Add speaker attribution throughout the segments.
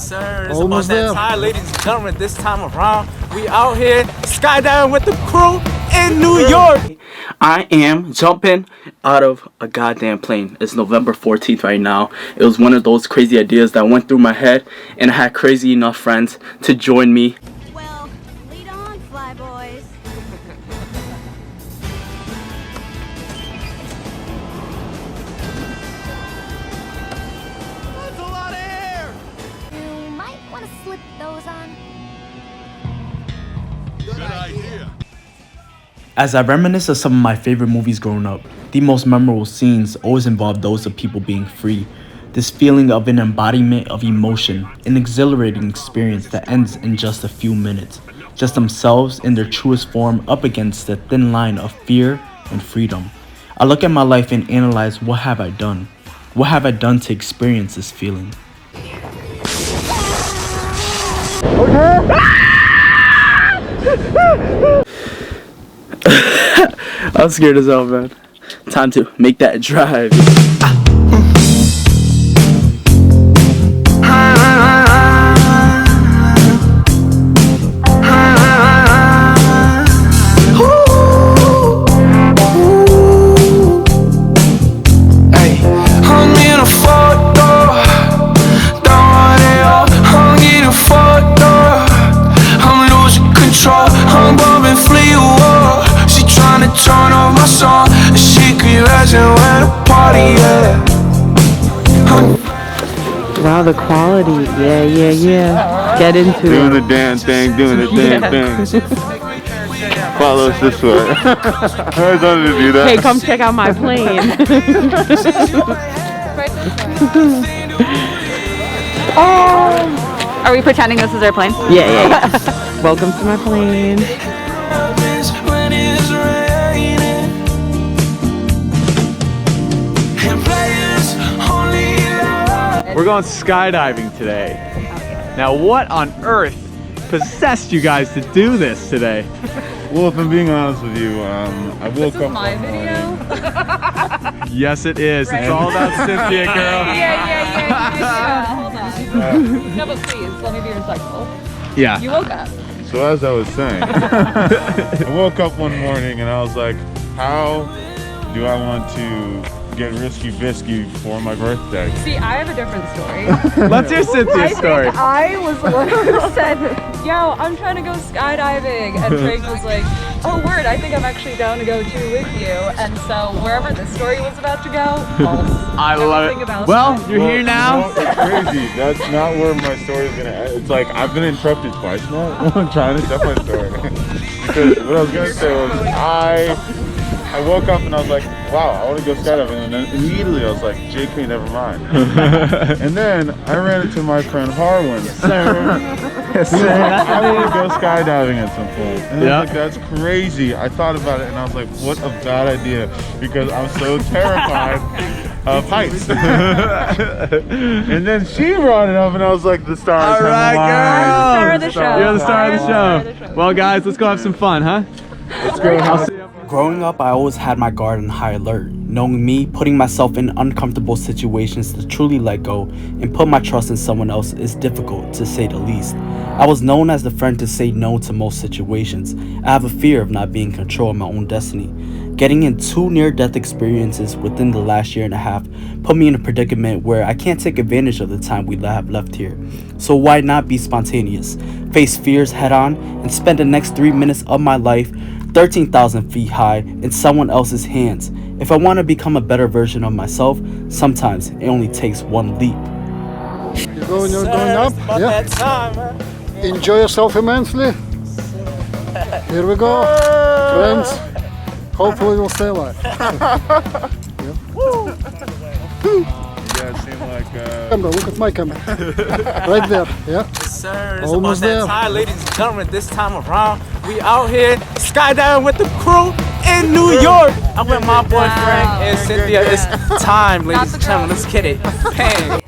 Speaker 1: sir. It's
Speaker 2: Almost
Speaker 1: about that
Speaker 2: there.
Speaker 1: time, ladies and gentlemen. This time around, we out here skydiving with the crew in New York. I am jumping out of a goddamn plane. It's November 14th right now. It was one of those crazy ideas that went through my head, and I had crazy enough friends to join me.
Speaker 3: Well, lead on, fly boys.
Speaker 4: That's a lot of air!
Speaker 3: You might want to slip those on.
Speaker 4: Good idea.
Speaker 1: As I reminisce of some of my favorite movies growing up, the most memorable scenes always involve those of people being free. This feeling of an embodiment of emotion, an exhilarating experience that ends in just a few minutes. Just themselves in their truest form up against the thin line of fear and freedom. I look at my life and analyze, what have I done? What have I done to experience this feeling? I'm scared as hell, man. Time to make that drive.
Speaker 5: Wow, the quality. Yeah. Get into
Speaker 6: Doing
Speaker 5: it.
Speaker 6: the damn thing, doing the damn thing. Follow us this way. I was wanted to do that.
Speaker 5: Hey, come check out my plane.
Speaker 7: Are we pretending this is our plane?
Speaker 5: Yeah. Welcome to my plane.
Speaker 8: We're going skydiving today. Now, what on earth possessed you guys to do this today?
Speaker 6: Well, if I'm being honest with you, I woke up
Speaker 7: my
Speaker 6: one
Speaker 7: video?
Speaker 6: morning.
Speaker 8: Yes, it is. It's all about Cynthia, girl.
Speaker 7: Yeah. Hold on. No, but please, let me be respectful.
Speaker 8: Yeah.
Speaker 7: You woke up.
Speaker 6: So as I was saying, I woke up one morning and I was like, how do I want to get risky bisky for my birthday?
Speaker 7: See, I have a different story.
Speaker 8: Let's hear Cynthia's story.
Speaker 7: I was the one who said, yo, I'm trying to go skydiving. And Drake was like, oh, word, I think I'm actually down to go too with you. And so wherever this story was about to go, false.
Speaker 8: I love
Speaker 7: Everything
Speaker 8: it.
Speaker 7: about
Speaker 8: Well,
Speaker 7: it.
Speaker 8: you're here now.
Speaker 6: It's crazy. That's not where my story is gonna end. It's like I've been interrupted twice now. I'm trying to tell my story. Because what I was gonna say was I woke up and I was like, wow, I want to go skydiving, and then immediately I was like, JK, never mind. And then I ran into my friend Harwin. I want to go skydiving at some point. And I was like, that's crazy. I thought about it and I was like, what a bad idea, because I'm so terrified of heights. And then she brought it up and I was like, the stars
Speaker 8: All right,
Speaker 7: I'm
Speaker 8: girl.
Speaker 7: the star of the show.
Speaker 8: You're the star of the
Speaker 7: I'm the
Speaker 8: show. Well, guys, let's go have some fun, huh?
Speaker 6: Let's go.
Speaker 8: I'll see you.
Speaker 1: Growing up, I always had my guard on high alert. Knowing me, putting myself in uncomfortable situations to truly let go and put my trust in someone else is difficult, to say the least. I was known as the friend to say no to most situations. I have a fear of not being in control of my own destiny. Getting in 2 near-death experiences within the last year and a half put me in a predicament where I can't take advantage of the time we have left here. So why not be spontaneous, face fears head-on, and spend the next 3 minutes of my life 13,000 feet high in someone else's hands? If I want to become a better version of myself, sometimes it only takes one leap.
Speaker 2: You're going up. Yeah. Enjoy yourself immensely. Here we go, friends. Hopefully we'll stay alive.
Speaker 6: You guys seem like
Speaker 2: Camera, look at my camera. Right there, yeah.
Speaker 1: Sir, it's
Speaker 2: Almost
Speaker 1: about that
Speaker 2: there.
Speaker 1: time, ladies and gentlemen. This time around, we out here skydiving with the crew in New York. I'm with my boy Frank and Cynthia. It's time, ladies and gentlemen. Let's get it. Bang.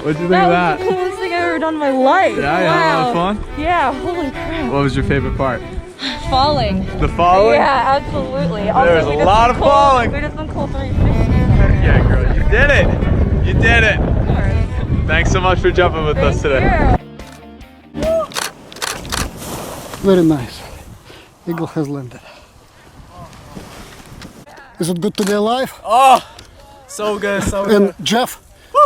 Speaker 8: What'd you think of
Speaker 7: That
Speaker 8: that?
Speaker 7: was the coolest thing I've ever done in my life.
Speaker 8: Yeah, you had a lot of fun?
Speaker 7: Yeah, holy crap.
Speaker 8: What was your favorite part?
Speaker 7: Falling.
Speaker 8: The falling?
Speaker 7: Yeah, absolutely.
Speaker 8: There's a lot of falling.
Speaker 7: We did some cool 360s.
Speaker 8: Yeah, girl, you did it. You did it. Thanks so much for jumping with us today.
Speaker 2: Very nice. Eagle has landed. Is it good to be alive?
Speaker 1: Oh, so good, so good.
Speaker 2: And Jeff,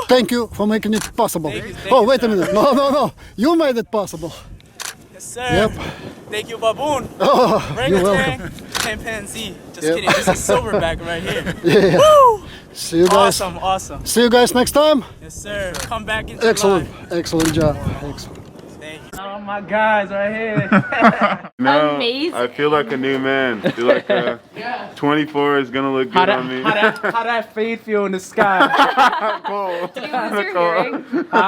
Speaker 2: thank you for making it possible. Oh, wait a minute. No. You made it possible.
Speaker 1: Yes, sir.
Speaker 2: Yep.
Speaker 1: Thank you, Baboon.
Speaker 2: Oh, you're
Speaker 1: Orangutan,
Speaker 2: welcome.
Speaker 1: chimpanzee. Just
Speaker 2: Yep.
Speaker 1: kidding. This is silverback right here.
Speaker 2: Yeah.
Speaker 1: Woo!
Speaker 2: See you guys.
Speaker 1: Awesome.
Speaker 2: See you guys next time.
Speaker 1: Yes, sir. Come back in July.
Speaker 2: Excellent job. Excellent.
Speaker 1: Thank you. Oh, my guys right here.
Speaker 6: No,
Speaker 7: Amazing.
Speaker 6: I feel like a new man. I feel like 24 is gonna look good on me.
Speaker 1: How that fade feel in the sky?
Speaker 6: Cool.
Speaker 7: Did you lose your hearing?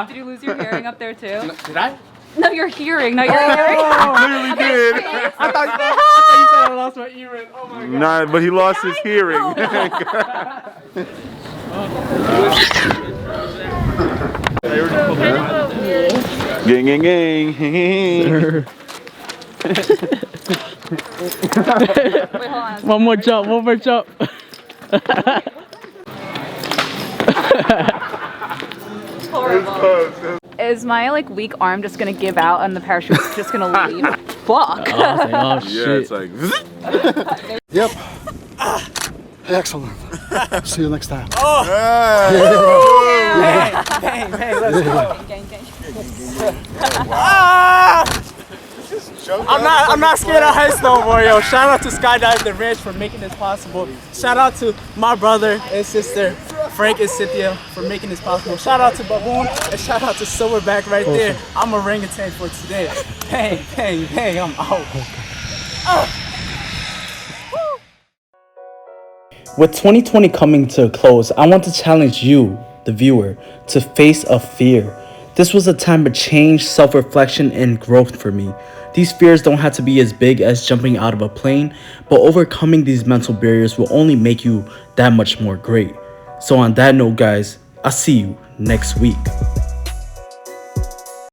Speaker 7: Did you lose your hearing up there too?
Speaker 1: Did I?
Speaker 7: No, your hearing, not your hearing.
Speaker 6: Clearly did.
Speaker 1: I thought you said I lost my earring. Oh my god.
Speaker 6: Nah, but he lost his hearing. Gang.
Speaker 7: Wait, hold on.
Speaker 5: One more jump.
Speaker 7: Horrible. Is my like weak arm just gonna give out and the parachute's just gonna leave? Fuck.
Speaker 8: Oh,
Speaker 6: Yeah, it's like.
Speaker 2: Yep. Excellent. See you next time.
Speaker 1: Bang, let's go.
Speaker 7: Gang.
Speaker 1: I'm not scared of heights no more, yo. Shout out to Skydive the Ranch for making this possible. Shout out to my brother and sister, Frank and Cynthia, for making this possible. Shout out to Baboon and shout out to Silverback right there. I'm orangutan for today. Bang, I'm out. With 2020 coming to a close, I want to challenge you, the viewer, to face a fear. This was a time of change, self-reflection, and growth for me. These fears don't have to be as big as jumping out of a plane, but overcoming these mental barriers will only make you that much more great. So on that note, guys, I'll see you next week.